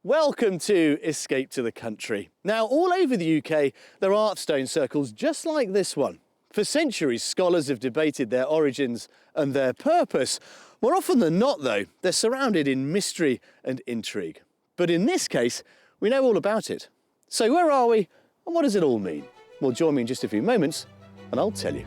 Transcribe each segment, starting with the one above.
Welcome to Escape to the Country. Now, all over the UK, there are stone circles just like this one. For centuries, scholars have debated their origins and their purpose. More often than not, though, they're surrounded in mystery and intrigue. But in this case, we know all about it. So where are we, and what does it all mean? Well, join me in just a few moments, and I'll tell you.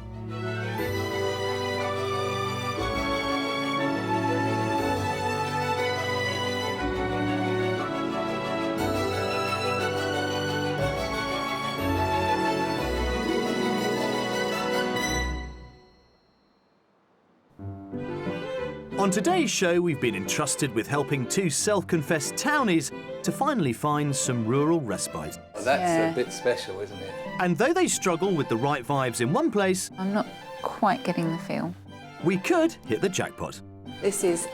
On today's show, we've been entrusted with helping two self-confessed townies to finally find some rural respite. Well, that's a bit special, isn't it? And though they struggle with the right vibes in one place, I'm not quite getting the feel. we could hit the jackpot. This is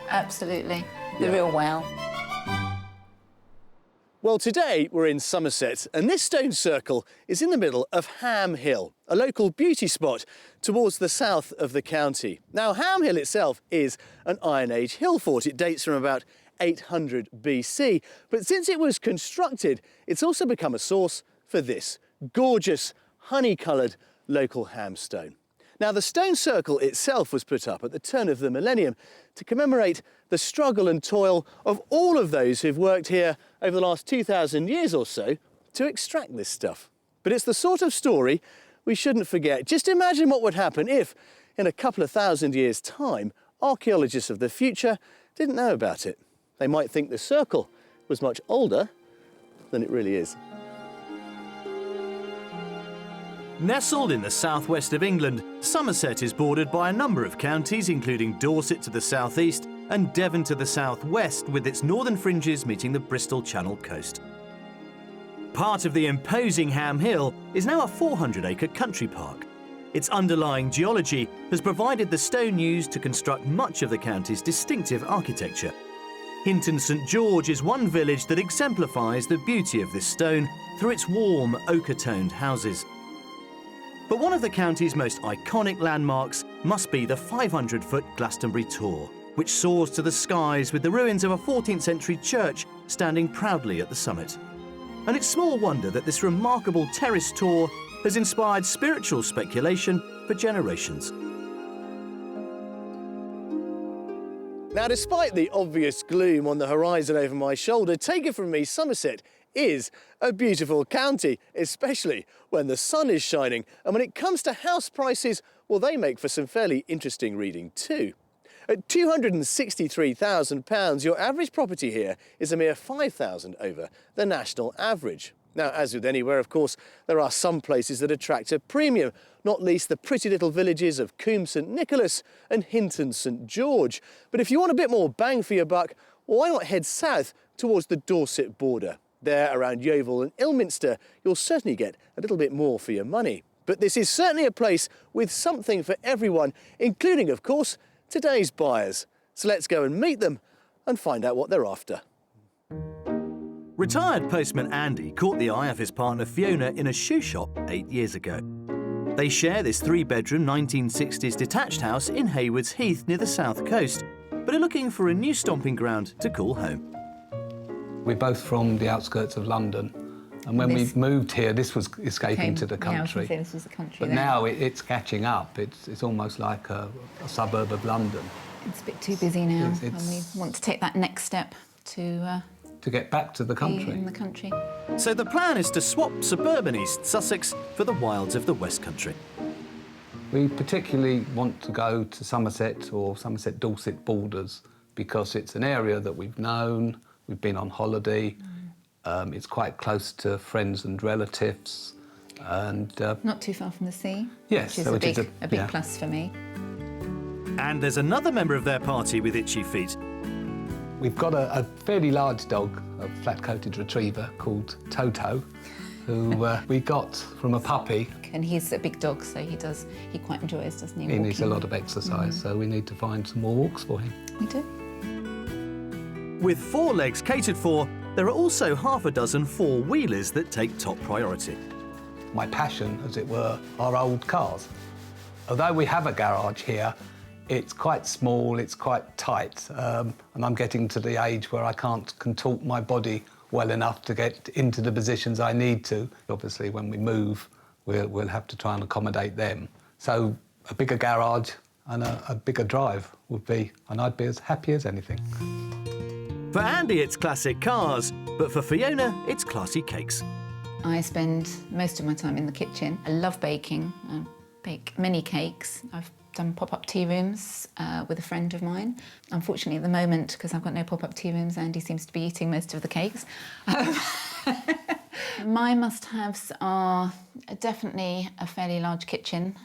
absolutely the real wow. Well, today we're in Somerset, and this stone circle is in the middle of Ham Hill, a local beauty spot towards the south of the county. Now, Ham Hill itself is an Iron Age hill fort. It dates from about 800 BC, but since it was constructed, it's also become a source for this gorgeous, honey-coloured local ham stone. Now, the stone circle itself was put up at the turn of the millennium to commemorate the struggle and toil of all of those who've worked here over the last 2,000 years or so to extract this stuff. But it's the sort of story we shouldn't forget. Just imagine what would happen if, in a couple of thousand years' time, archaeologists of the future didn't know about it. They might think the circle was much older than it really is. Nestled in the southwest of England, Somerset is bordered by a number of counties, including Dorset to the southeast and Devon to the southwest, with its northern fringes meeting the Bristol Channel coast. Part of the imposing Ham Hill is now a 400-acre country park. Its underlying geology has provided the stone used to construct much of the county's distinctive architecture. Hinton St George is one village that exemplifies the beauty of this stone through its warm, ochre-toned houses. But one of the county's most iconic landmarks must be the 500-foot Glastonbury Tor, which soars to the skies with the ruins of a 14th century church standing proudly at the summit. And it's small wonder that this remarkable terrace tour has inspired spiritual speculation for generations. Now, despite the obvious gloom on the horizon over my shoulder, take it from me, Somerset is a beautiful county, especially when the sun is shining. And when it comes to house prices, well, they make for some fairly interesting reading too. At £263,000, your average property here is a mere £5,000 over the national average. Now, as with anywhere, of course, there are some places that attract a premium, not least the pretty little villages of Combe St Nicholas and Hinton St George. But if you want a bit more bang for your buck, well, why not head south towards the Dorset border? There, around Yeovil and Ilminster, you'll certainly get a little bit more for your money. But this is certainly a place with something for everyone, including, of course, today's buyers. So let's go and meet them and find out what they're after. Retired postman Andy caught the eye of his partner Fiona in a shoe shop 8 years ago. They share this 3-bedroom 1960s detached house in Haywards Heath near the south coast, but are looking for a new stomping ground to call home. We're both from the outskirts of London, and when we moved here, this was escaping to the country. Yeah, this was the country. But now it's catching up. It's almost like a suburb of London. It's a bit too busy now, and we want to take that next step to get back to the country. Be in the country. So the plan is to swap suburban East Sussex for the wilds of the West Country. We particularly want to go to Somerset or Somerset-Dorset borders because it's an area that we've known, we've been on holiday, it's quite close to friends and relatives, and... not too far from the sea, yes, which is a big plus for me. And there's another member of their party with itchy feet. We've got a fairly large dog, a flat-coated retriever called Toto, who we got from a puppy. And he's a big dog, so he quite enjoys, doesn't he? He needs a lot of exercise, so we need to find some more walks for him. We do. With 4 legs catered for, there are also half a dozen 4-wheelers that take top priority. My passion, as it were, are old cars. Although we have a garage here, It's quite small, it's quite tight, and I'm getting to the age where I can't contort my body well enough to get into the positions I need to. Obviously, when we move, we'll have to try and accommodate them. So a bigger garage and a bigger drive would be, and I'd be as happy as anything. For Andy, it's classic cars, but for Fiona, it's classy cakes. I spend most of my time in the kitchen. I love baking. I bake many cakes. I've done pop-up tea rooms with a friend of mine. Unfortunately, at the moment, because I've got no pop-up tea rooms, Andy seems to be eating most of the cakes. My must-haves are definitely a fairly large kitchen.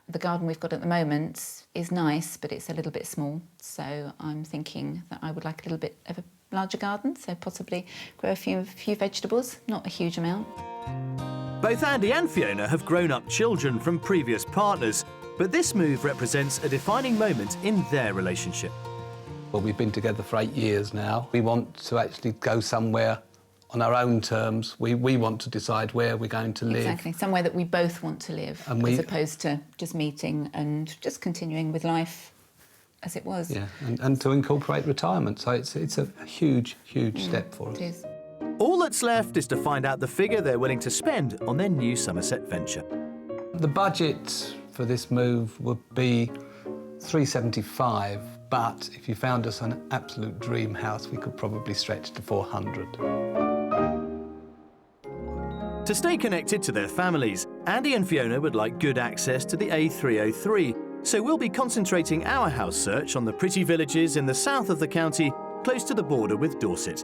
The garden we've got at the moment is nice, but it's a little bit small. So I'm thinking that I would like a little bit of a larger garden, so possibly grow a few vegetables, not a huge amount. Both Andy and Fiona have grown-up children from previous partners, but this move represents a defining moment in their relationship. Well, we've been together for 8 years now. We want to actually go somewhere on our own terms. We want to decide where we're going to live. Exactly, somewhere that we both want to live, as opposed to just meeting and just continuing with life as it was. Yeah, and to incorporate retirement. So it's a huge, huge step for us. It is. All that's left is to find out the figure they're willing to spend on their new Somerset venture. The budget for this move would be $375, but if you found us an absolute dream house, we could probably stretch to $400. To stay connected to their families, Andy and Fiona would like good access to the A303, so we'll be concentrating our house search on the pretty villages in the south of the county, close to the border with Dorset.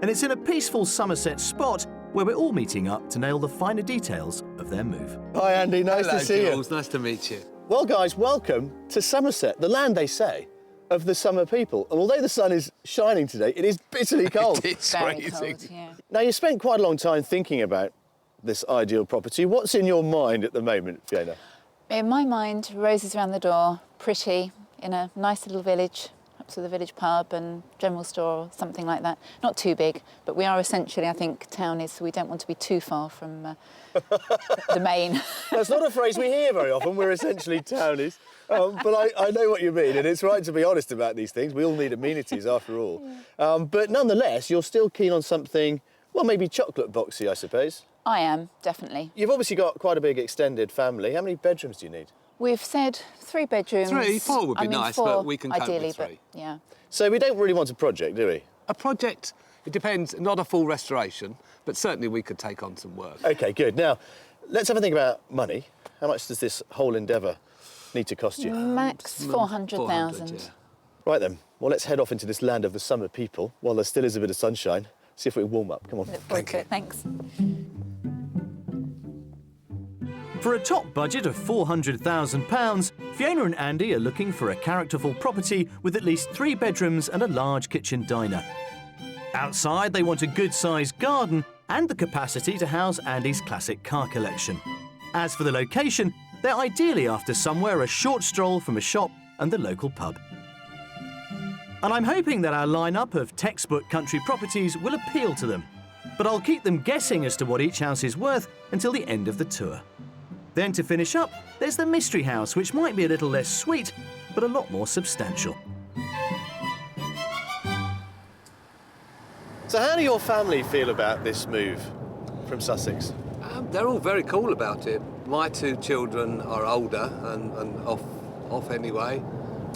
And it's in a peaceful Somerset spot where we're all meeting up to nail the finer details of their move. Hi Andy, nice to see Jules. you. Nice to meet you. Well guys, welcome to Somerset, the land, they say, of the summer people. And although the sun is shining today, it is bitterly cold. It's Very freezing. cold, yeah. Now, you spent quite a long time thinking about this ideal property. What's in your mind at the moment, Fiona? In my mind, roses around the door, pretty, in a nice little village, perhaps with a village pub and general store or something like that. Not too big, but we are essentially, I think, townies, so we don't want to be too far from the main. That's not a phrase we hear very often. We're essentially townies. But I know what you mean, and it's right to be honest about these things. We all need amenities after all. But nonetheless, you're still keen on something, well, maybe chocolate boxy, I suppose. I am, definitely. You've obviously got quite a big extended family. How many bedrooms do you need? We've said 3 bedrooms. 3, 4 would be nice, 4, but we can cope ideally, with 3. But yeah. So we don't really want a project, do we? A project, it depends, not a full restoration, but certainly we could take on some work. OK, good. Now, let's have a think about money. How much does this whole endeavour need to cost you? Max 400,000. Yeah. Right then, well, let's head off into this land of the summer people while there still is a bit of sunshine. See if we warm up. Come on. Look forward to it. Thanks. For a top budget of £400,000, Fiona and Andy are looking for a characterful property with at least 3 bedrooms and a large kitchen diner. Outside, they want a good-sized garden and the capacity to house Andy's classic car collection. As for the location, they're ideally after somewhere a short stroll from a shop and the local pub. And I'm hoping that our lineup of textbook country properties will appeal to them, but I'll keep them guessing as to what each house is worth until the end of the tour. Then to finish up, there's the mystery house, which might be a little less sweet, but a lot more substantial. So how do your family feel about this move from Sussex? They're all very cool about it. My 2 children are older and off anyway.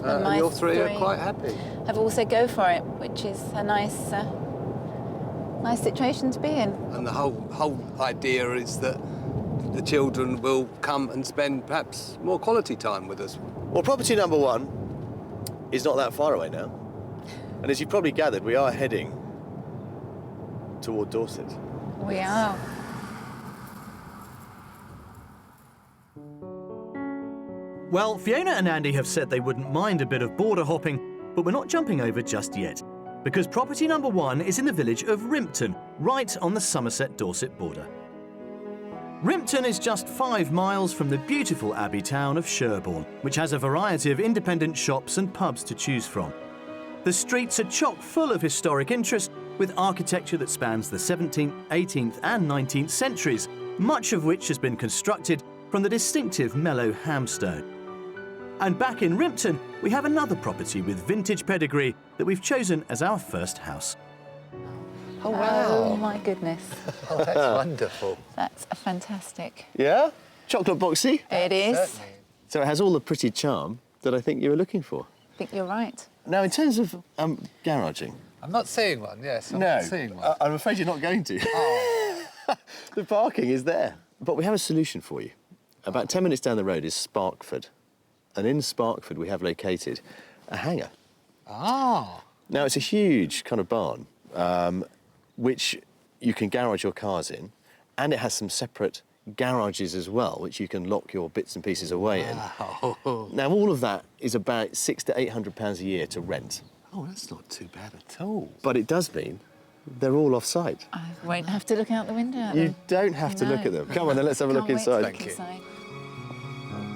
And my your 3 are 3 quite happy. Have also go for it, which is a nice situation to be in. And the whole idea is that the children will come and spend perhaps more quality time with us. Well, property number 1 is not that far away now. And as you've probably gathered, we are heading toward Dorset. We are. Well, Fiona and Andy have said they wouldn't mind a bit of border hopping, but we're not jumping over just yet, because property number 1 is in the village of Rimpton, right on the Somerset-Dorset border. Rimpton is just 5 miles from the beautiful abbey town of Sherborne, which has a variety of independent shops and pubs to choose from. The streets are chock full of historic interest, with architecture that spans the 17th, 18th and 19th centuries, much of which has been constructed from the distinctive mellow hamstone. And back in Rimpton, we have another property with vintage pedigree that we've chosen as our first house. Oh, Oh wow. my goodness, Oh, that's wonderful. that's fantastic. Yeah? Chocolate boxy? It is. Certainly. So it has all the pretty charm that I think you were looking for. I think you're right. Now, in terms of garaging... I'm not seeing one, yes. I'm not seeing one. I'm afraid you're not going to. The parking is there. But we have a solution for you. About 10 minutes down the road is Sparkford. And in Sparkford, we have located a hangar. Ah. Now, it's a huge kind of barn, which you can garage your cars in, and it has some separate garages as well, which you can lock your bits and pieces away in. Wow. Now, all of that is about £600 to £800 a year to rent. Oh, that's not too bad at all. But it does mean they're all off-site. I won't have to look out the window at You them. don't have to look No. at them. Come on, then let's have a look Can't wait to inside. look Thank you. inside.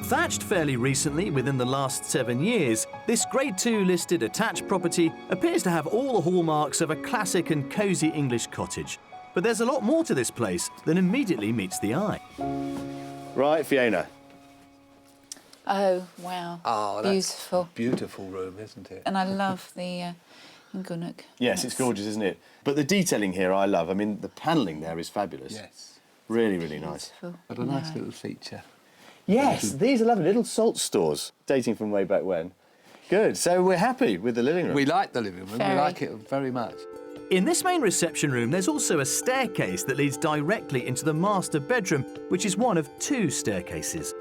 Thatched fairly recently, within the last 7 years, this Grade 2 listed attached property appears to have all the hallmarks of a classic and cosy English cottage. But there's a lot more to this place than immediately meets the eye. Right, Fiona. Oh, wow. Oh, that's beautiful. a beautiful room, isn't it? And I love the Ngunuk. Yes, it's gorgeous, isn't it? But the detailing here I love. I mean, the panelling there is fabulous. Yes. Really, really nice. Beautiful. But a nice No. little feature. Yes, these are lovely little salt stores, dating from way back when. Good, so we're happy with the living room. We like the living room. Very. We like it very much. In this main reception room, there's also a staircase that leads directly into the master bedroom, which is one of 2 staircases.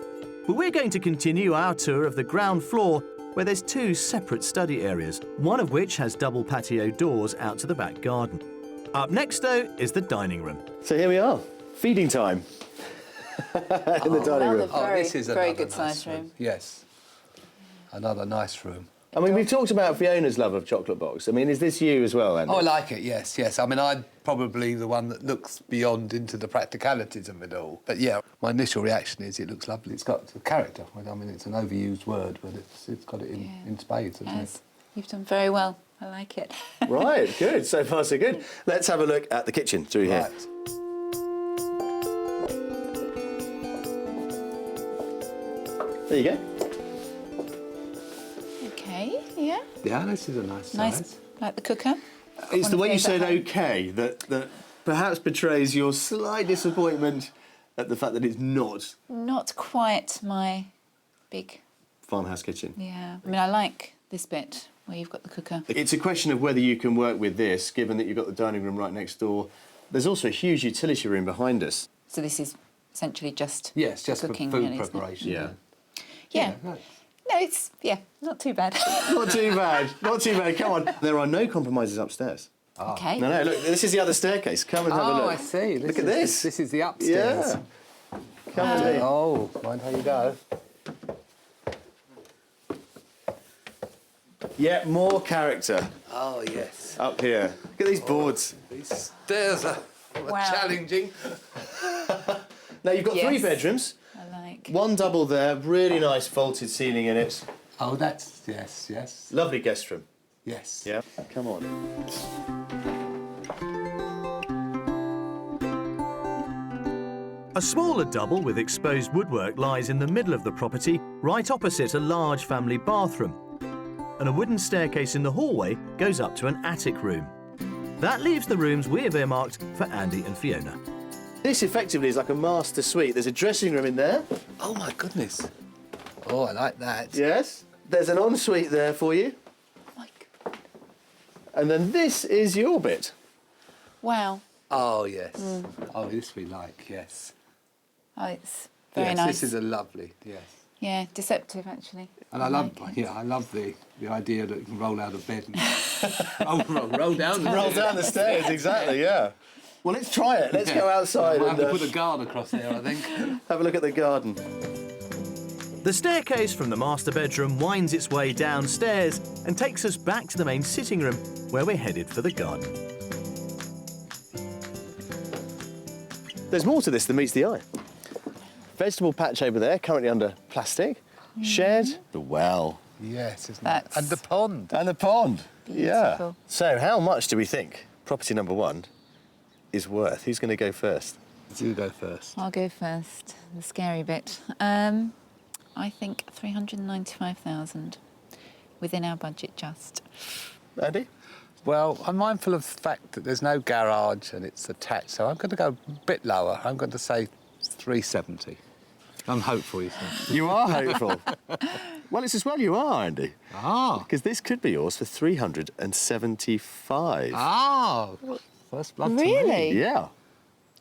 But we're going to continue our tour of the ground floor, where there's 2 separate study areas, one of which has double patio doors out to the back garden. Up next, though, is the dining room. So here we are, feeding time in the dining room. Another very, this is very another good nice sized room. Yes. Another nice room. I mean, we've talked about Fiona's love of chocolate box. I mean, is this you as well, Andy? Oh, I like it, yes, yes. I mean, I'm probably the one that looks beyond into the practicalities of it all. But, yeah, my initial reaction is it looks lovely. It's got a character. I mean, it's an overused word, but it's got it in spades, hasn't Yes, it? you've done very well. I like it. Right, good. So far, so good. Let's have a look at the kitchen through here. Right. There you go. Okay, yeah. Yeah, this is a nice Nice, size. like the cooker. It's One the of way you those at said home. OK that perhaps betrays your slight disappointment at the fact that it's not Not quite my big, farmhouse kitchen. yeah. I mean, I like this bit where you've got the cooker. It's a question of whether you can work with this, given that you've got the dining room right next door. There's also a huge utility room behind us. So this is essentially just Yes, just cooking, for food really, isn't it? preparation. Yeah. Yeah. nice. No, it's, yeah, not too bad. Not too bad, not too bad. Come on. There are no compromises upstairs. Okay. No, no, look, this is the other staircase. Come and have a Oh, look. I see. Look at this. This is the upstairs. Yeah. Come and see. Oh, mind how you go. Yeah, more character Oh, yes. up here. Look at these boards. These stairs are Wow. challenging. Now, you've got 3 Yes. bedrooms. I like. One double there, really nice vaulted ceiling in it. Oh, that's, yes, yes. Lovely guest room. Yes. Yeah, come on. A smaller double with exposed woodwork lies in the middle of the property, right opposite a large family bathroom. And a wooden staircase in the hallway goes up to an attic room. That leaves the rooms we have earmarked for Andy and Fiona. This effectively is like a master suite. There's a dressing room in there. Oh, my goodness. Oh, I like that. Yes. There's an ensuite there for you. Oh my God. And then this is your bit. Wow. Oh, yes. Oh, this we like, yes. Oh, it's very yes, nice. this is a lovely, yes. Yeah, deceptive actually. And I love, like it. yeah, I love the idea that you can roll out of bed and roll down the Roll stairs. down the stairs, exactly, yeah. Well, let's try it. Let's go outside We'll and have to put a guard across there, I think. have a look at the garden. The staircase from the master bedroom winds its way downstairs and takes us back to the main sitting room, where we're headed for the garden. There's more to this than meets the eye. Vegetable patch over there, currently under plastic. Shed, the well, Yes, isn't That's- it? And the pond. and the pond. Yeah. Beautiful. So, how much do we think property number 1 is worth? Who's going to go first? You go first. I'll go first. The scary bit. I think 395,000, within our budget just. Andy? Well, I'm mindful of the fact that there's no garage and it's attached, so I'm going to go a bit lower. I'm going to say 370. I'm hopeful, you see. You are hopeful. Well, it's as well you are, Andy. Ah. Because this could be yours for 375. Ah. First blood to me. Really? Yeah.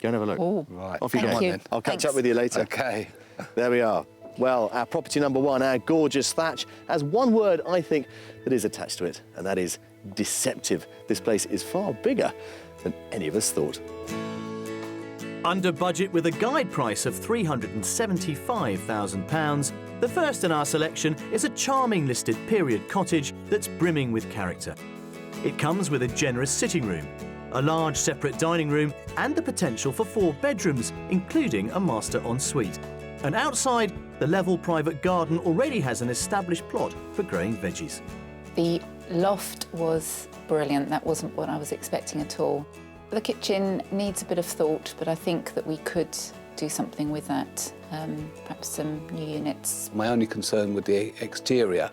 Go and have a look. Oh, Right. Off you thank go. you. then. I'll catch Thanks. up with you later. OK. There we are. Well, our property number one, our gorgeous thatch, has one word, I think, that is attached to it, and that is deceptive. This place is far bigger than any of us thought. Under budget with a guide price of £375,000, the first in our selection is a charming listed period cottage that's brimming with character. It comes with a generous sitting room, a large separate dining room and the potential for 4 bedrooms, including a master ensuite. And outside, the level private garden already has an established plot for growing veggies. The loft was brilliant. That wasn't what I was expecting at all. The kitchen needs a bit of thought, but I think that we could do something with that. Perhaps some new units. My only concern with the exterior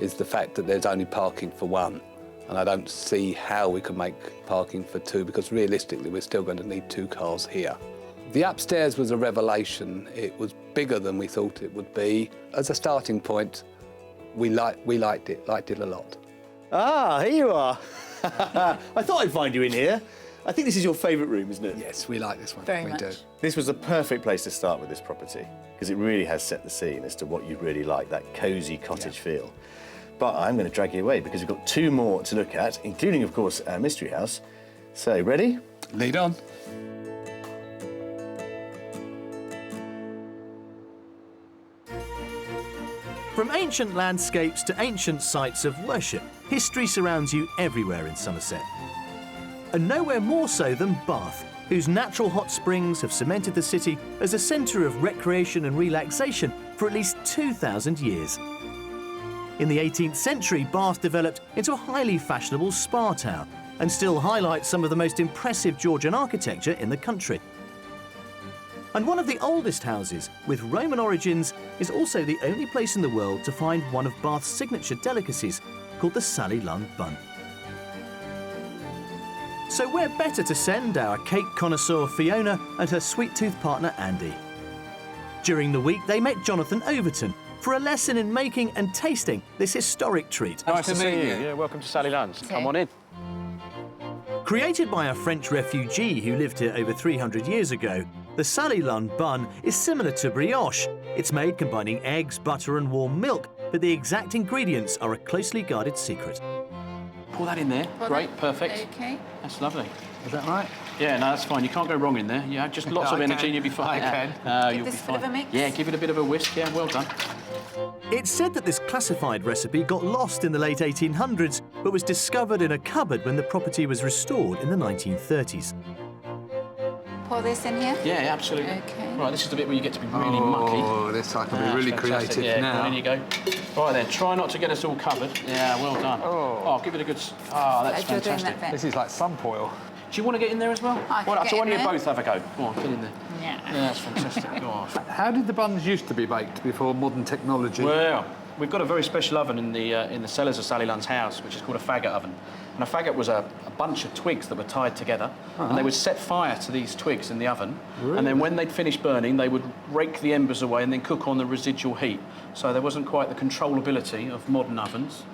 is the fact that there's only parking for 1. And I don't see how we can make parking for 2, because realistically we're still going to need 2 cars here. The upstairs was a revelation. It was bigger than we thought it would be. As a starting point, we liked it a lot. Ah, here you are. I thought I'd find you in here. I think this is your favourite room, isn't it? Yes, we like this one. Very we much. do. This was the perfect place to start with this property, because it really has set the scene as to what you really like, that cosy cottage feel. But I'm going to drag you away because we've got 2 more to look at, including, of course, our mystery house. So, ready? Lead on. From ancient landscapes to ancient sites of worship, history surrounds you everywhere in Somerset. And nowhere more so than Bath, whose natural hot springs have cemented the city as a centre of recreation and relaxation for at least 2,000 years. In the 18th century, Bath developed into a highly fashionable spa town and still highlights some of the most impressive Georgian architecture in the country. And one of the oldest houses, with Roman origins, is also the only place in the world to find one of Bath's signature delicacies, called the Sally Lunn bun. So where better to send our cake connoisseur Fiona and her sweet-tooth partner Andy? During the week, they met Jonathan Overton for a lesson in making and tasting this historic treat. Nice to meet see you. you. Yeah, welcome to Sally Lunn's. Come on in. Created by a French refugee who lived here over 300 years ago, the Sally Lunn bun is similar to brioche. It's made combining eggs, butter and warm milk, but the exact ingredients are a closely guarded secret. Pour that in there. Great, perfect. Okay. That's lovely. Is that right? Yeah, no, that's fine. You can't go wrong in there. Yeah, just lots of I energy can. and you'll be fine. I can. You'll this be a bit of fine. a mix? Yeah, give it a bit of a whisk. Yeah, well done. It's said that this classified recipe got lost in the late 1800s, but was discovered in a cupboard when the property was restored in the 1930s. Pour this in here? Yeah, absolutely. Okay. Right, this is the bit where you get to be really mucky. Oh, this I can be That's really fantastic. creative Yeah, now. in you go. Right then, try not to get us all covered. Yeah, well done. Oh, give it a good... that's Glad you're doing fantastic. that bit. This is like sunpoil. Do you want to get in there as well? I can Well, get so why in don't you there. both have a go? Go on, get in there. Yeah. Yeah, that's fantastic. Gosh. How did the buns used to be baked before modern technology? Well, we've got a very special oven in the cellars of Sally Lunn's house, which is called a faggot oven. And a faggot was a bunch of twigs that were tied together, and they would set fire to these twigs in the oven. And then when they'd finished burning, they would rake the embers away and then cook on the residual heat. So there wasn't quite the controllability of modern ovens.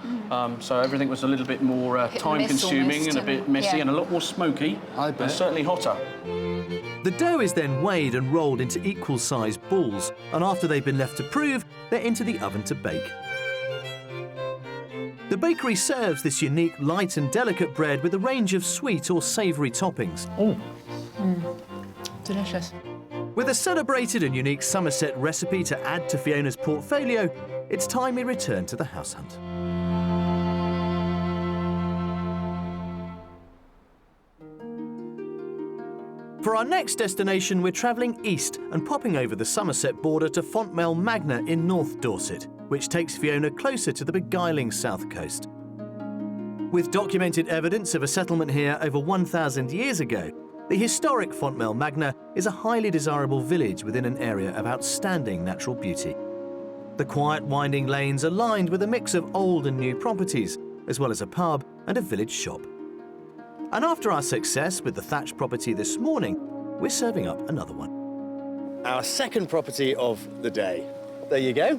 So everything was a little bit more Hit and miss time-consuming almost, and a bit messy yeah. and a lot more smoky, I bet. and certainly hotter. The dough is then weighed and rolled into equal-sized balls, and after they've been left to prove, they're into the oven to bake. The bakery serves this unique, light and delicate bread with a range of sweet or savoury toppings. Delicious. With a celebrated and unique Somerset recipe to add to Fiona's portfolio, it's time we return to the house hunt. For our next destination, we're travelling east and popping over the Somerset border to Fontmell Magna in North Dorset, which takes Fiona closer to the beguiling south coast. With documented evidence of a settlement here over 1,000 years ago, the historic Fontmell Magna is a highly desirable village within an area of outstanding natural beauty. The quiet winding lanes are lined with a mix of old and new properties, as well as a pub and a village shop. And after our success with the thatched property this morning, we're serving up another one. Our second property of the day. There you go.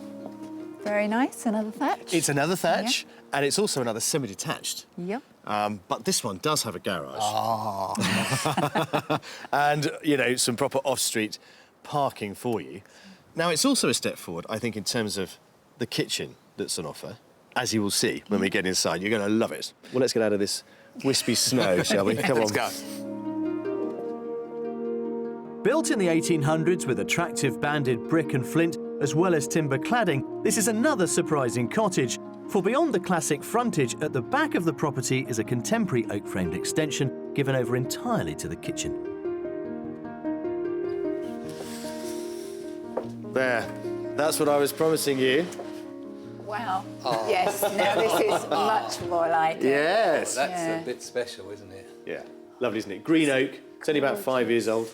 Very nice, another thatch. It's another thatch, and it's also another semi-detached. Yep. But this one does have a garage. And, you know, some proper off-street parking for you. Now, it's also a step forward, I think, in terms of the kitchen that's on offer. As you will see when we get inside, you're going to love it. Well, let's get out of this wispy snow, shall we? Come on. Let's go. Built in the 1800s with attractive banded brick and flint, as well as timber cladding, this is another surprising cottage. For beyond the classic frontage, at the back of the property is a contemporary oak-framed extension given over entirely to the kitchen. There. That's what I was promising you. Wow. Yes, now this is much more like it. Yes. That's Yeah. a bit special, isn't it? Yeah. Lovely, isn't it? Green oak. It's only about 5 years old.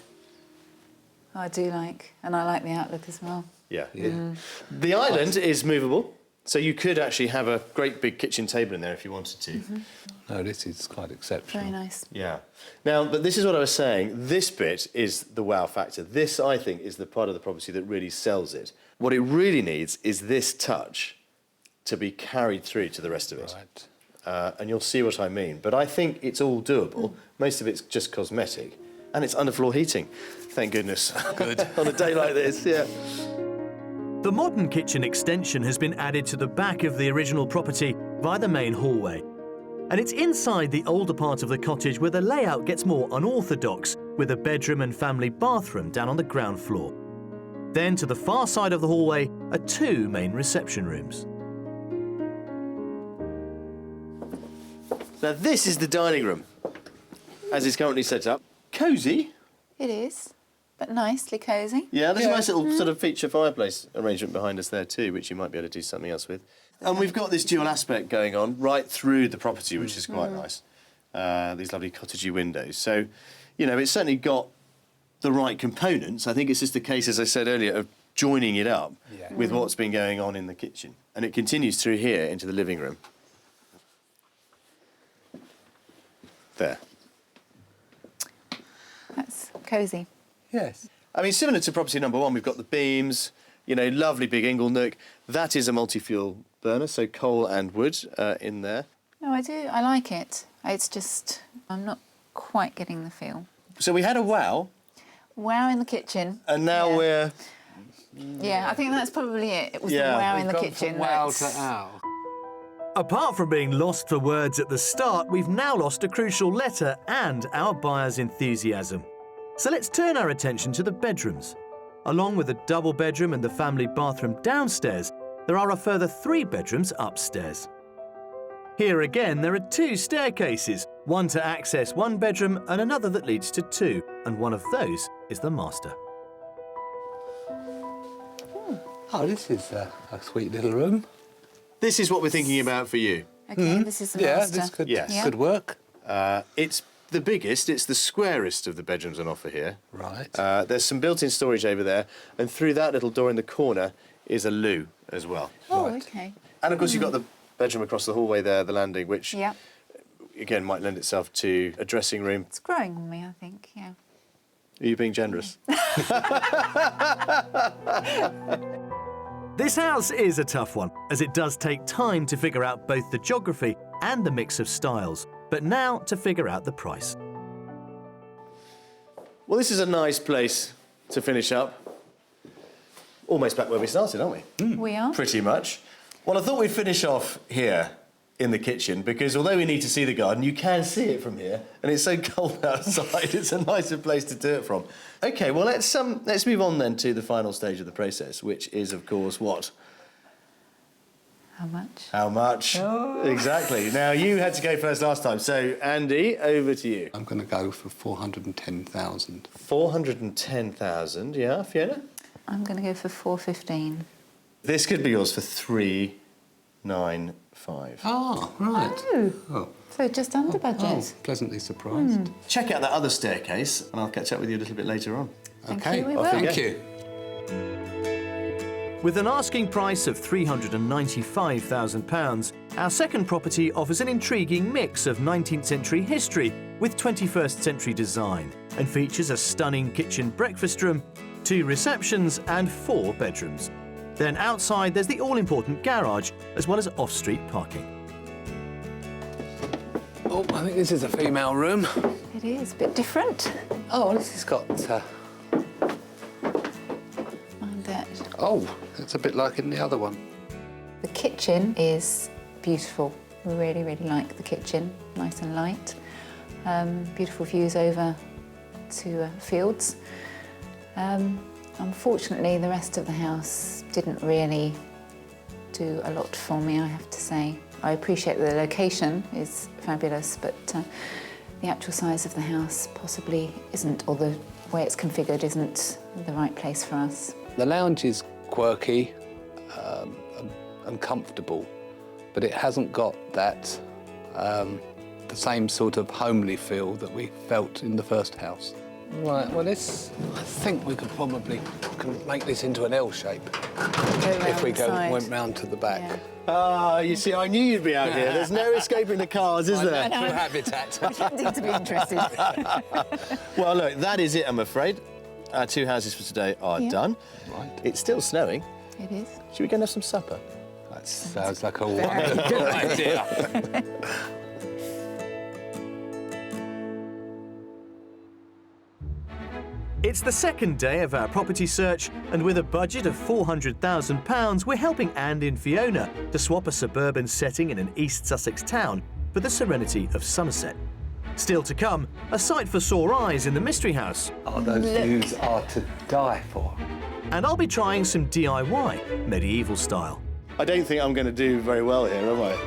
I do like, and I like the outlook as well. Yeah. Yeah. The island is movable, so you could actually have a great big kitchen table in there if you wanted to. No, this is quite exceptional. Very nice. Yeah. Now, but this is what I was saying. This bit is the wow factor. This, I think, is the part of the property that really sells it. What it really needs is this touch to be carried through to the rest of it. Right. And you'll see what I mean. But I think it's all doable. Most of it's just cosmetic. And it's underfloor heating. Thank goodness. Good. On a day like this, yeah. The modern kitchen extension has been added to the back of the original property via the main hallway. And it's inside the older part of the cottage where the layout gets more unorthodox, with a bedroom and family bathroom down on the ground floor. Then to the far side of the hallway are 2 main reception rooms. Now, this is the dining room, as it's currently set up. Cosy. It is, but nicely cosy. Yeah, there's a nice little sort of feature fireplace arrangement behind us there too, which you might be able to do something else with. And we've got this dual aspect going on right through the property, which is quite nice. These lovely cottagey windows. So, you know, it's certainly got the right components. I think it's just a case, as I said earlier, of joining it up with what's been going on in the kitchen. And it continues through here into the living room. There. That's cosy. Yes. I mean, similar to property number 1, we've got the beams, you know, lovely big ingle nook. That is a multi-fuel burner, so coal and wood in there. No, I do. I like it. It's just, I'm not quite getting the feel. So we had a wow, Wow in the kitchen. and now we're... Yeah, I think that's probably it. It was Yeah. the wow in We've the gone kitchen. from wow to that's- ow. Apart from being lost for words at the start, we've now lost a crucial letter and our buyer's enthusiasm. So let's turn our attention to the bedrooms. Along with the double bedroom and the family bathroom downstairs, there are a further 3 bedrooms upstairs. Here again, there are 2 staircases, one to access 1 bedroom and another that leads to 2, and one of those is the master. Oh, this is a sweet little room. This is what we're thinking about for you. Okay, this is the Yeah, master. this could, Yes. could work. It's the biggest, it's the squarest of the bedrooms on offer here. Right. There's some built-in storage over there, and through that little door in the corner is a loo as well. Oh, Right. okay. And of course, you've got the bedroom across the hallway there, the landing, which, Yeah, again, might lend itself to a dressing room. it's growing on me, I think, yeah. Are you being generous? This house is a tough one, as it does take time to figure out both the geography and the mix of styles, but now to figure out the price. Well, this is a nice place to finish up. Almost back where we started, aren't we? We are. Pretty much. Well, I thought we'd finish off here in the kitchen, because although we need to see the garden, you can see it from here, and it's so cold outside, it's a nicer place to do it from. OK, well, let's move on then to the final stage of the process, which is, of course, what? How much? How much? Exactly. Now, you had to go first last time, so, Andy, over to you. I'm going to go for 410,000. 410,000, yeah, Fiona? I'm going to go for 415. This could be yours for 395. Oh, right. Oh, Oh, so just under budget. pleasantly surprised. Check out that other staircase, and I'll catch up with you a little bit later on. Thank Okay, you, we well, will. thank you. With an asking price of £395,000, our second property offers an intriguing mix of 19th century history with 21st century design and features a stunning kitchen breakfast room, 2 receptions and 4 bedrooms. Then outside there's the all-important garage as well as off-street parking. Oh, I think this is a female room. It is a bit different. Oh, this has got... Mind that. Oh, it's a bit like in the other one. The kitchen is beautiful. We really, really like the kitchen, nice and light. Beautiful views over to fields. Unfortunately, the rest of the house didn't really do a lot for me, I have to say. I appreciate the location is fabulous, but the actual size of the house possibly isn't, or the way it's configured isn't the right place for us. The lounge is quirky and comfortable, but it hasn't got that the same sort of homely feel that we felt in the first house. Right, well, I think we could probably make this into an L shape if we went round to the back. Yeah. Ah, you see, I knew you'd be out here. There's no escaping the cars, is there? Natural habitat. I didn't need to be interested. Well, look, that is it, I'm afraid. Our 2 houses for today are done. Right. It's still snowing. It is. Should we go and have some supper? That sounds like a wonderful idea. It's the second day of our property search, and with a budget of £400,000, we're helping Andy and Fiona to swap a suburban setting in an East Sussex town for the serenity of Somerset. Still to come, a sight for sore eyes in the Mystery House. Oh, those views are to die for. And I'll be trying some DIY, medieval style. I don't think I'm going to do very well here, am I?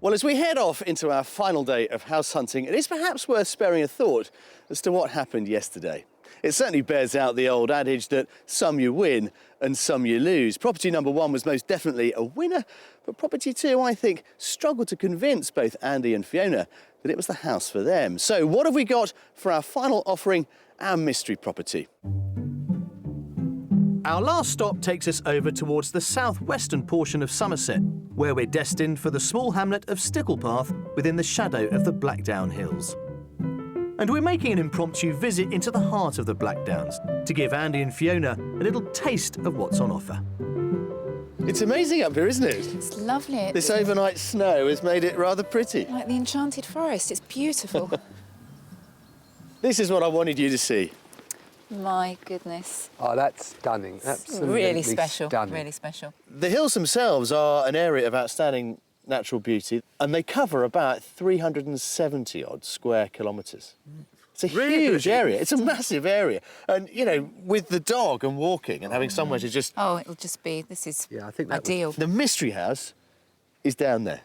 Well, as we head off into our final day of house hunting, it is perhaps worth sparing a thought as to what happened yesterday. It certainly bears out the old adage that some you win and some you lose. Property number 1 was most definitely a winner, but property 2, I think, struggled to convince both Andy and Fiona that it was the house for them. So what have we got for our final offering, our mystery property? Our last stop takes us over towards the southwestern portion of Somerset, where we're destined for the small hamlet of Sticklepath within the shadow of the Blackdown Hills. And we're making an impromptu visit into the heart of the Blackdowns to give Andy and Fiona a little taste of what's on offer. It's amazing up here, isn't it? It's lovely. It's This overnight snow has made it rather pretty. like the enchanted forest. It's beautiful. This is what I wanted you to see. My goodness. Oh, that's stunning. Absolutely Really special. stunning. Really special. The hills themselves are an area of outstanding natural beauty, and they cover about 370 odd square kilometres. It's a huge area. It's a massive area. And, you know, with the dog and walking and having somewhere to just... Oh, it'll just be, this is Yeah, I think that was- ideal. The mystery house is down there.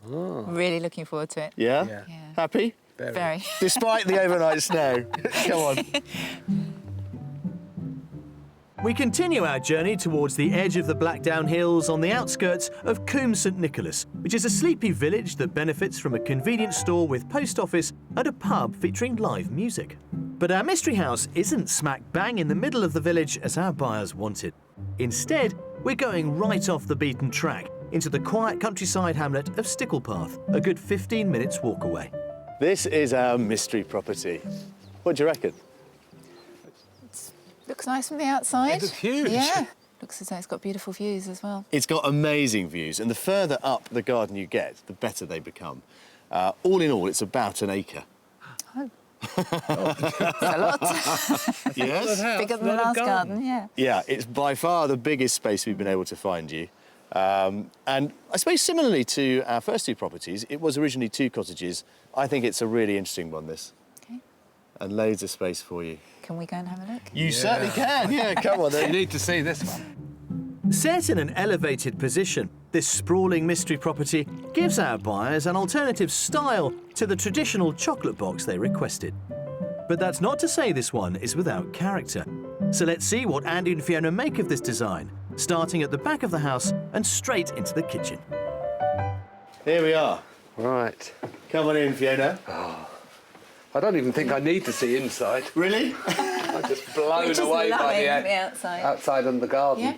Really looking forward to it. Yeah? Yeah. Yeah. Happy? Very. Despite the overnight snow. Come on. We continue our journey towards the edge of the Blackdown Hills on the outskirts of Coombe St Nicholas, which is a sleepy village that benefits from a convenience store with post office and a pub featuring live music. But our mystery house isn't smack bang in the middle of the village as our buyers wanted. Instead, we're going right off the beaten track into the quiet countryside hamlet of Sticklepath, a good 15 minutes walk away. This is our mystery property. What do you reckon? Looks nice from the outside. It's huge. Yeah. Looks as though it's got beautiful views as well. It's got amazing views, and the further up the garden you get, the better they become. All in all, it's about an acre. It's a lot. Yes? Bigger than the last garden, yeah. Yeah, it's by far the biggest space we've been able to find you. And I suppose similarly to our first 2 properties, it was originally 2 cottages. I think it's a really interesting one, this. Okay. And loads of space for you. Can we go and have a look? You certainly can, yeah, come on You then. need to see this one. Set in an elevated position, this sprawling mystery property gives our buyers an alternative style to the traditional chocolate box they requested. But that's not to say this one is without character. So let's see what Andy and Fiona make of this design, starting at the back of the house and straight into the kitchen. Here we are. Right. Come on in, Fiona. I don't even think I need to see inside. Really? I'm just blown We're just away by loving the outside. outside and the garden. Yeah,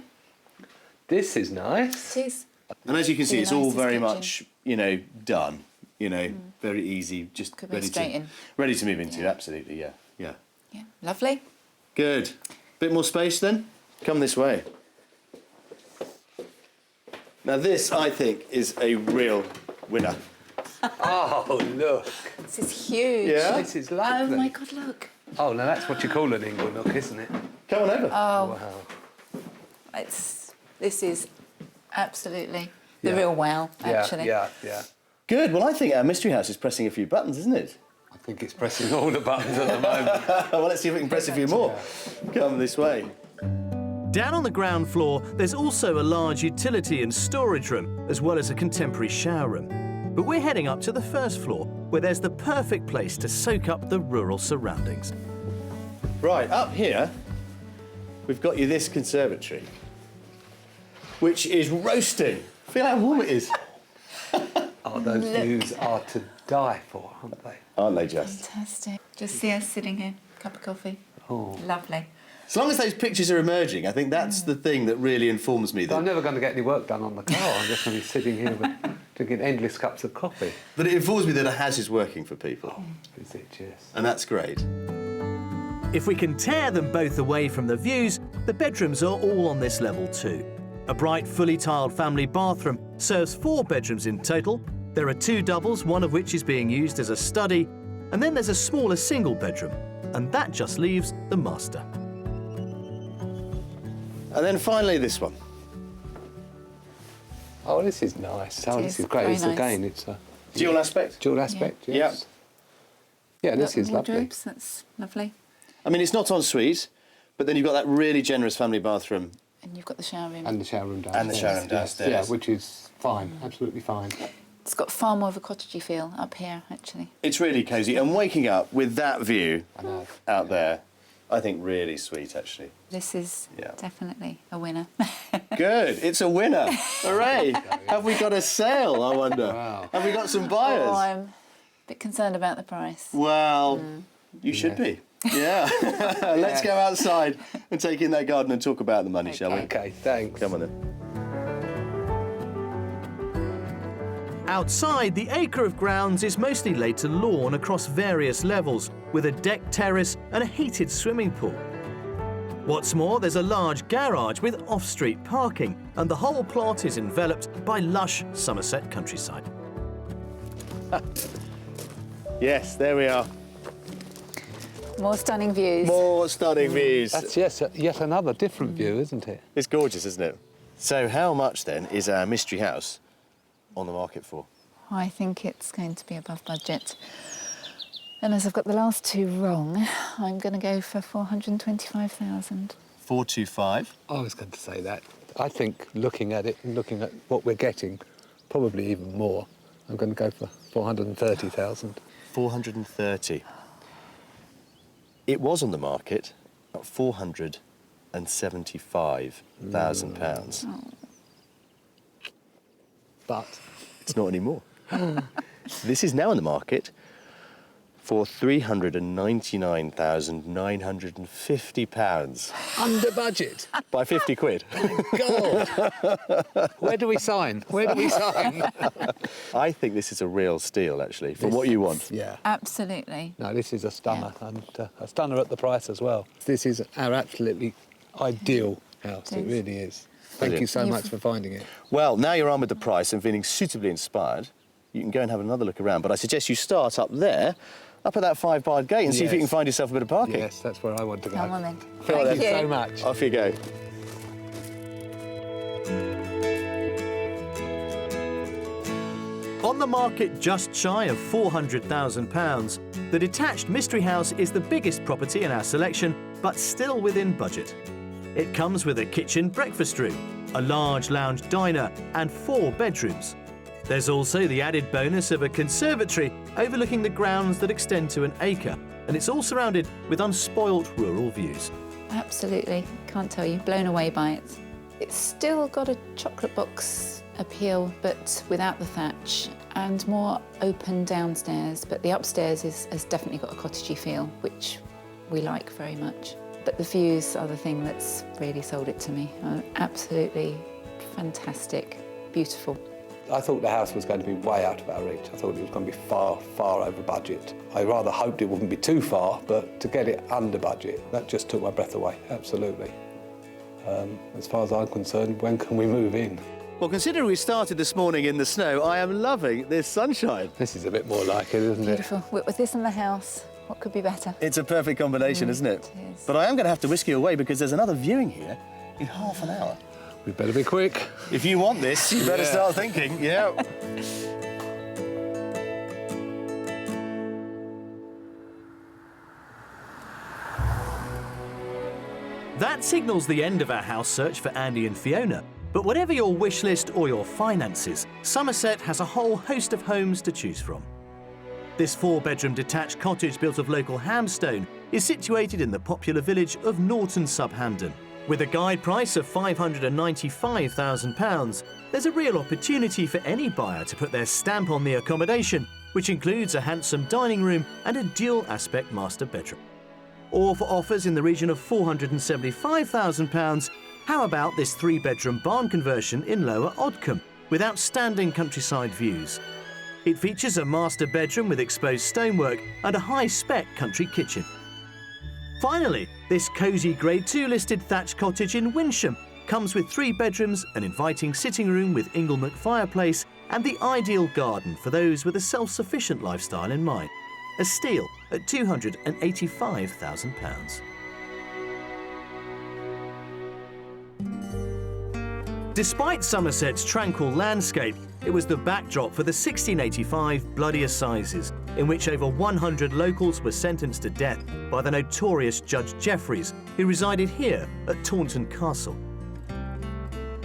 This is nice. it is. And as you can see, The it's all nicest very kitchen. much, you know, done. You know, very easy, just Could move straight in. ready to move into. Absolutely, yeah. Yeah, lovely. Good. Bit more space then? Come this way. Now this, I think, is a real winner. Oh, look. This is huge. Yeah? This is Oh lovely. my God, look. Oh, now that's what you call an ingle nook, isn't it? Come on over. Oh, Wow. this is absolutely the Yeah. real wow, actually. Yeah. Good. Well, I think our mystery house is pressing a few buttons, isn't it? I think it's pressing all the buttons at the moment. Well, let's see if we can press a few more. Come this way. Down on the ground floor, there's also a large utility and storage room, as well as a contemporary shower room. But we're heading up to the first floor, where there's the perfect place to soak up the rural surroundings. Right, up here, we've got you this conservatory, which is roasting. Feel how warm it is. Oh, those views are to die for, aren't they? Aren't they just? Fantastic. Just see us sitting here, cup of coffee. Oh. Lovely. As long as those pictures are emerging, I think that's the thing that really informs me. I'm That, never going to get any work done on the car. I'm just going to be sitting here drinking endless cups of coffee. but it informs me that a house is working for people. Is it just? And that's great. If we can tear them both away from the views, the bedrooms are all on this level too. A bright, fully tiled family bathroom serves 4 bedrooms in total. There are 2 doubles, one of which is being used as a study, and then there's a smaller single bedroom, and that just leaves the master. And then finally this one. Oh, this is nice. Oh, It this is is great. very It's, nice. again, it's a Dual aspect. dual aspect, yes. Yeah, this is lovely. Wardrobes, that's lovely. I mean, it's not en suite, but then you've got that really generous family bathroom. And you've got the shower room. And the shower room downstairs. And the shower room yes. downstairs. Yeah, which is fine, absolutely fine. It's got far more of a cottagey feel up here, actually. It's really cosy. And waking up with that view I know. out there, I think really sweet, actually. This is Yeah. definitely a winner. Good. It's a winner. Hooray. Have we got a sale, I wonder? Wow. Have we got some buyers? Oh, I'm a bit concerned about the price. Well, you should be. Yeah. Let's go outside and take in that garden and talk about the money, shall we? Okay, thanks. Come on then. Outside, the acre of grounds is mostly laid to lawn across various levels, with a deck terrace and a heated swimming pool. What's more, there's a large garage with off-street parking, and the whole plot is enveloped by lush Somerset countryside. Yes, there we are. More stunning views. More stunning views. That's yet another different view, isn't it? It's gorgeous, isn't it? So how much then is our mystery house on the market for? I think it's going to be above budget. And as I've got the last 2 wrong, I'm going to go for 425,000. 425. I was going to say that. I think looking at it and looking at what we're getting, probably even more, I'm going to go for 430,000. 430. It was on the market at £475,000. But It's not anymore. This is now on the market for £399,950 under budget. by 50 quid. God! Where do we sign? Where do we sign? I think this is a real steal, actually, for what you want. Yeah. Absolutely. No, this is a stunner, and a stunner at the price as well. This is our absolutely ideal house. It It is. really is. Thank Brilliant. you so much for finding it. Well, now you're on with the price and feeling suitably inspired, you can go and have another look around. But I suggest you start up there, up at that 5-barred gate, and see if you Yes. can find yourself a bit of parking. Yes, that's where I want to go. Come on then. Thank you so much. Off you go. On the market just shy of £400,000, the detached mystery house is the biggest property in our selection, but still within budget. It comes with a kitchen breakfast room, a large lounge diner, and 4 bedrooms. There's also the added bonus of a conservatory overlooking the grounds that extend to an acre, and it's all surrounded with unspoilt rural views. Absolutely, can't tell you, blown away by it. It's still got a chocolate box appeal, but without the thatch, and more open downstairs, but the upstairs has definitely got a cottagey feel, which we like very much. But the views are the thing that's really sold it to me. Absolutely fantastic, beautiful. I thought the house was going to be way out of our reach. I thought it was going to be far, far over budget. I rather hoped it wouldn't be too far, but to get it under budget, that just took my breath away, absolutely. As far as I'm concerned, when can we move in? Well, considering we started this morning in the snow, I am loving this sunshine. This is a bit more like it, isn't it? Beautiful. With this in the house, what could be better? It's a perfect combination, isn't it? It is. But I am going to have to whisk you away because there's another viewing here in half an hour. We better be quick. If you want this, you better start thinking, yeah. That signals the end of our house search for Andy and Fiona. But whatever your wish list or your finances, Somerset has a whole host of homes to choose from. This 4-bedroom detached cottage built of local hamstone is situated in the popular village of Norton sub Hamden. With a guide price of £595,000, there's a real opportunity for any buyer to put their stamp on the accommodation, which includes a handsome dining room and a dual-aspect master bedroom. Or for offers in the region of £475,000, how about this 3-bedroom barn conversion in Lower Odcombe, with outstanding countryside views? It features a master bedroom with exposed stonework and a high-spec country kitchen. Finally, this cosy Grade 2 listed thatched cottage in Winsham comes with 3 bedrooms, an inviting sitting room with Inglemuck fireplace, and the ideal garden for those with a self-sufficient lifestyle in mind. A steal at £285,000. Despite Somerset's tranquil landscape, it was the backdrop for the 1685 Bloody Assizes, in which over 100 locals were sentenced to death by the notorious Judge Jeffreys, who resided here at Taunton Castle.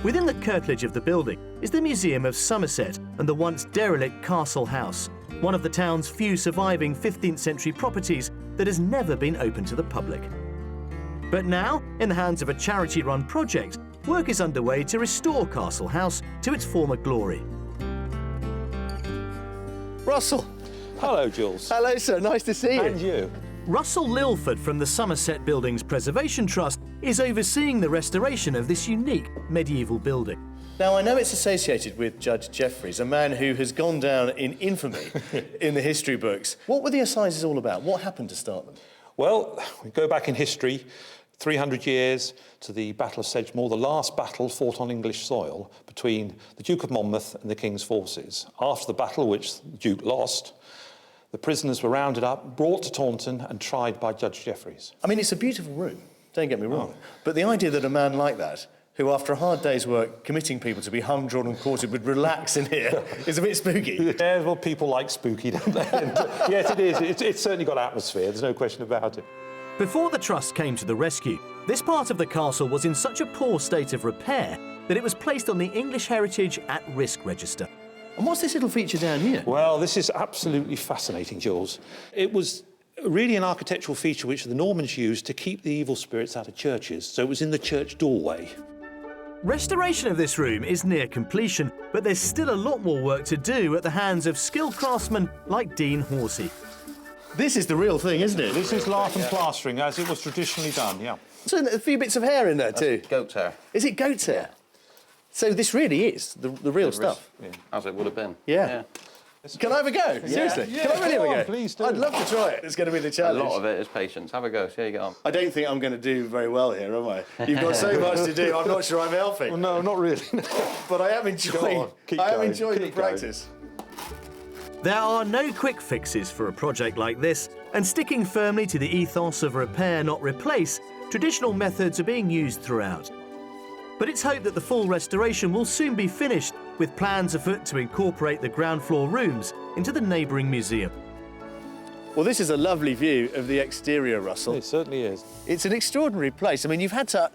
Within the curtilage of the building is the Museum of Somerset and the once derelict Castle House, one of the town's few surviving 15th century properties that has never been open to the public. But now, in the hands of a charity-run project, work is underway to restore Castle House to its former glory. Russell. Hello, Jules. Hello, sir. Nice to see you. And you. Russell Lilford from the Somerset Buildings Preservation Trust is overseeing the restoration of this unique medieval building. Now, I know it's associated with Judge Jeffreys, a man who has gone down in infamy in the history books. What were the assizes all about? What happened to start them? Well, we go back in history 300 years to the Battle of Sedgemoor, the last battle fought on English soil between the Duke of Monmouth and the King's forces. After the battle, which the Duke lost, the prisoners were rounded up, brought to Taunton and tried by Judge Jeffreys. I mean, it's a beautiful room, don't get me wrong. But the idea that a man like that, who after a hard day's work committing people to be hung, drawn and quartered, would relax in here is a bit spooky. Yeah, well, people like spooky, don't they? And, yes, it is. It's certainly got atmosphere, there's no question about it. Before the Trust came to the rescue, this part of the castle was in such a poor state of repair that it was placed on the English Heritage at-risk register. And what's this little feature down here? Well, this is absolutely fascinating, Jules. It was really an architectural feature which the Normans used to keep the evil spirits out of churches, so it was in the church doorway. Restoration of this room is near completion, but there's still a lot more work to do at the hands of skilled craftsmen like Dean Horsey. This is the real thing, isn't it? This is lath and plastering, as it was traditionally done, yeah. So a few bits of hair in there too. Goat's hair. Is it goat's hair? So this really is the real stuff. Yeah. As it would have been. Yeah. Can I have a go? Seriously? Yeah, Can I really have a go go? on, please do. I'd love to try it. It's going to be the A challenge. lot of it is patience. Have a go, see how you get on. I don't think I'm going to do very well here, am I? You've got so much to do, I'm not sure I'm helping. Well, no, not really. But I am enjoying, Keep I am going. enjoying the Keep going. practice. There are no quick fixes for a project like this, and sticking firmly to the ethos of repair, not replace, traditional methods are being used throughout. But it's hoped that the full restoration will soon be finished, with plans afoot to incorporate the ground floor rooms into the neighbouring museum. Well, this is a lovely view of the exterior, Russell. It certainly is. It's an extraordinary place. I mean, you've had to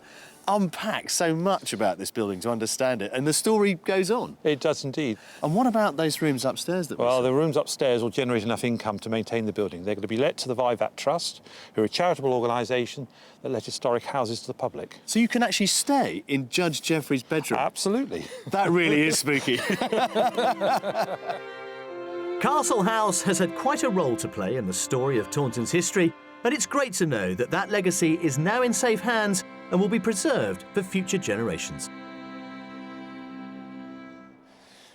unpack so much about this building to understand it, and the story goes on. It does indeed. And what about those rooms upstairs that we Well, saw? the rooms upstairs will generate enough income to maintain the building. They're going to be let to the Vivat Trust, who are a charitable organisation that let historic houses to the public. So you can actually stay in Judge Jeffreys' bedroom? Absolutely. That really is spooky. Castle House has had quite a role to play in the story of Taunton's history, And it's great to know that that legacy is now in safe hands and will be preserved for future generations.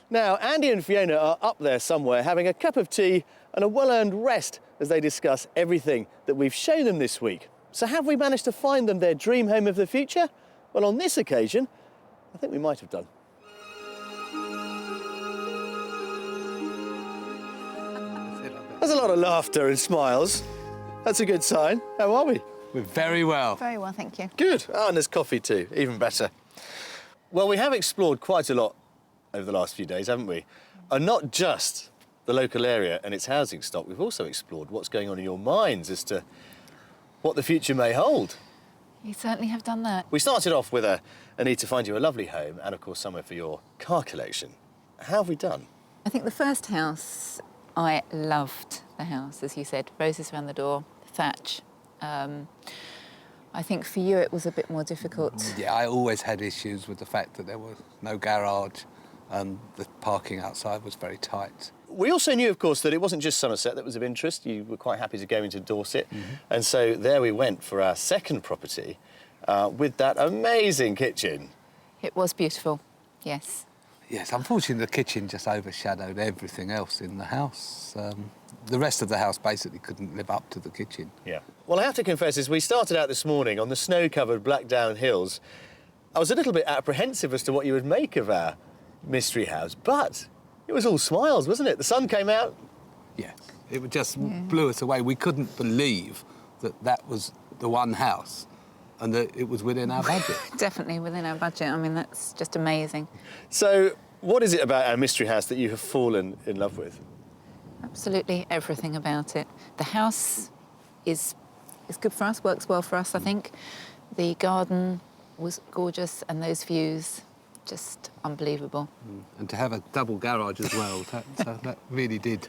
Now, Andy and Fiona are up there somewhere having a cup of tea and a well-earned rest as they discuss everything that we've shown them this week. So have we managed to find them their dream home of the future? Well, on this occasion, I think we might have done. There's a lot of laughter and smiles. That's a good sign. How are we? We're very well. Very well, thank you. Good. Oh, and there's coffee too, even better. Well, we have explored quite a lot over the last few days, haven't we? And not just the local area and its housing stock, we've also explored what's going on in your minds as to what the future may hold. You certainly have done that. We started off with a need to find you a lovely home and, of course, somewhere for your car collection. How have we done? I think the first house, I loved the house, as you said, roses around the door, thatch. I think for you it was a bit more difficult. Yeah, I always had issues with the fact that there was no garage and the parking outside was very tight. We also knew, of course, that it wasn't just Somerset that was of interest. You were quite happy to go into Dorset. And so there we went for our second property with that amazing kitchen. It was beautiful, yes. Yes, unfortunately the kitchen just overshadowed everything else in the house. The rest of the house basically couldn't live up to the kitchen. Yeah. Well, I have to confess, as we started out this morning on the snow-covered Blackdown Hills, I was a little bit apprehensive as to what you would make of our mystery house, but it was all smiles, wasn't it? The sun came out. Yes, it just blew us away. We couldn't believe that that was the one house and that it was within our budget. Definitely within our budget. I mean, that's just amazing. So what is it about our mystery house that you have fallen in love with? Absolutely everything about it. The house is good for us, works well for us, I think. The garden was gorgeous and those views, just unbelievable. And to have a double garage as well, that really did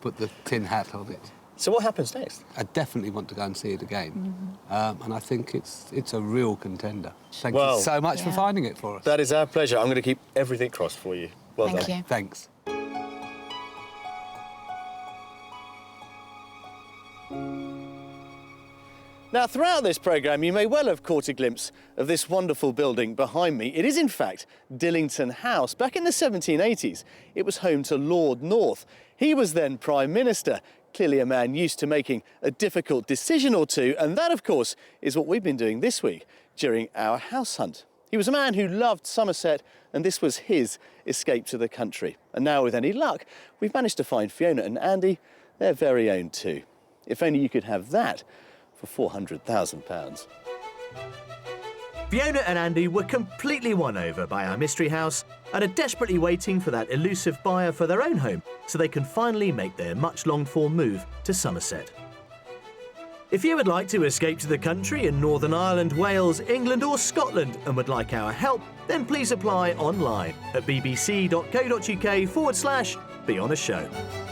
put the tin hat on it. So what happens next? I definitely want to go and see it again. And I think it's a real contender. Thank you so much for finding it for us. That is our pleasure. I'm going to keep everything crossed for you. Well done. Thank you. Thanks. Now, throughout this programme, you may well have caught a glimpse of this wonderful building behind me. It is, in fact, Dillington House. Back in the 1780s, it was home to Lord North. He was then Prime Minister, clearly a man used to making a difficult decision or two, and that, of course, is what we've been doing this week during our house hunt. He was a man who loved Somerset, and this was his escape to the country. And now, with any luck, we've managed to find Fiona and Andy their very own too. If only you could have that for £400,000. Fiona and Andy were completely won over by our mystery house and are desperately waiting for that elusive buyer for their own home so they can finally make their much longed-for move to Somerset. If you would like to escape to the country in Northern Ireland, Wales, England or Scotland and would like our help, then please apply online at bbc.co.uk/beonashow.